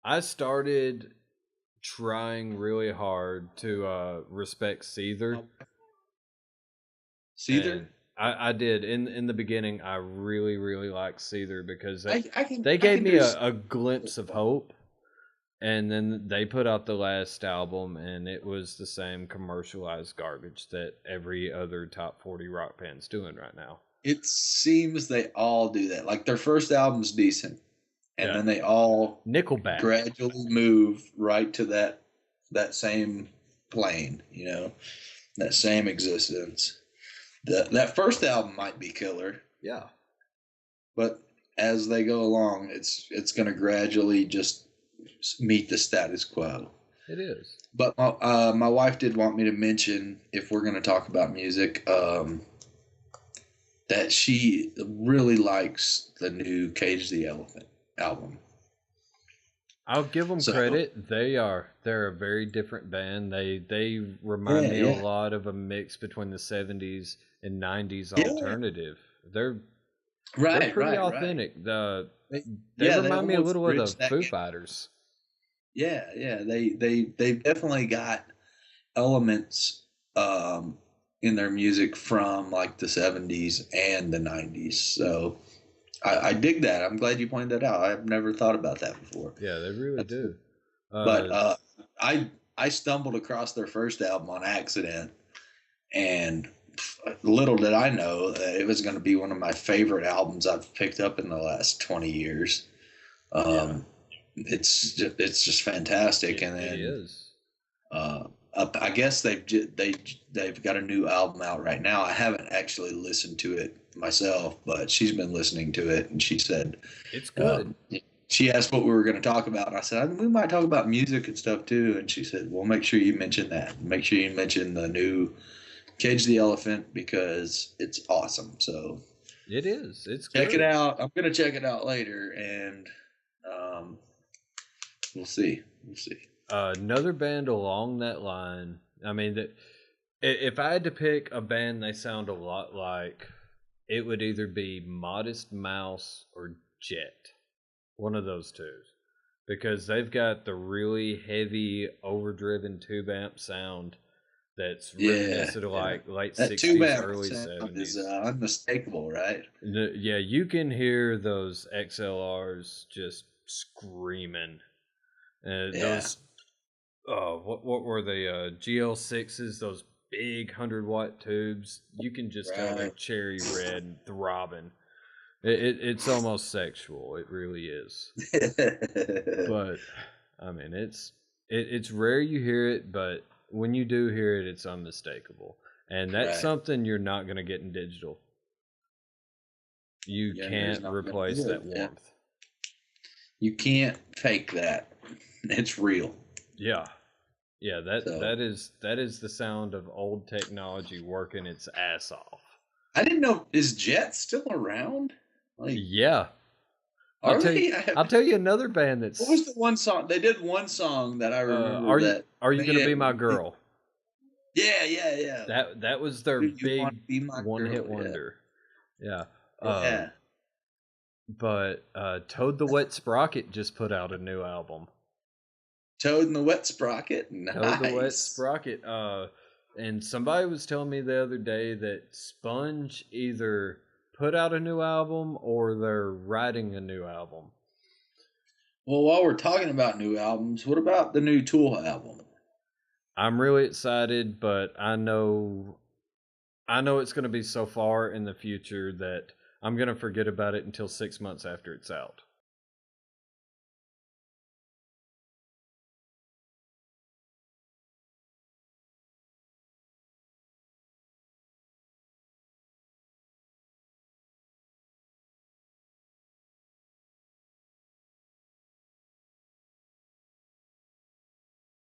I started trying really hard to respect Seether. Seether? I did in the beginning. I really liked Seether because I gave can me do a glimpse of hope, and then they put out the last album, and it was the same commercialized garbage that every other top 40 rock band's doing right now. It seems they all do that. Like their first album's decent, and then they all Nickelback gradually move right to that same plane, that same existence. That first album might be killer. Yeah. But as they go along, it's going to gradually just meet the status quo. It is. But my wife did want me to mention, if we're going to talk about music, that she really likes the new Cage the Elephant album. I'll give them credit. They're a very different band. They remind me a lot of a mix between the 70s and 90s alternative. They're pretty authentic. Right. They remind me a little of the Foo Fighters. Yeah. They've definitely got elements in their music from like the 70s and the 90s. So I dig that. I'm glad you pointed that out. I've never thought about that before. Yeah, they really do. But I stumbled across their first album on accident, and little did I know that it was going to be one of my favorite albums I've picked up in the last 20 years. It's just fantastic. And then it is. I guess they've got a new album out right now. I haven't actually listened to it myself, but she's been listening to it, and she said it's good. She asked what we were going to talk about, and I said we might talk about music and stuff too. And she said, "Well, make sure you mention that. Make sure you mention the new Cage the Elephant because it's awesome." So it is. It's check it out. I'm going to check it out later, and we'll see. Another band along that line. I mean, if I had to pick a band they sound a lot like, it would either be Modest Mouse or Jet. One of those two. Because they've got the really heavy, overdriven tube amp sound that's reminiscent of like late 60s, early 70s. Is unmistakable, right? Yeah, you can hear those XLRs just screaming. Those, what were they? GL6s, those big 100-watt tubes. You can just tell they're cherry red and throbbing. It's almost sexual. It really is. But I mean, it's rare you hear it, but when you do hear it, it's unmistakable. And that's something you're not going to get in digital. You can't replace that warmth. You can't fake that. It's real. Yeah. That is the sound of old technology working its ass off. I didn't know, is Jet still around? Yeah. I'll tell you another band that's... What was the one song? They did one song that I remember. Are you gonna be my girl? Yeah. That was their big one-hit wonder. Yeah. But Toad the Wet Sprocket just put out a new album. Toad and the Wet Sprocket? Nice. Toad the Wet Sprocket. And somebody was telling me the other day that Sponge either put out a new album or they're writing a new album. Well, while we're talking about new albums, what about the new Tool album? I'm really excited, but I know it's going to be so far in the future that I'm going to forget about it until 6 months after it's out.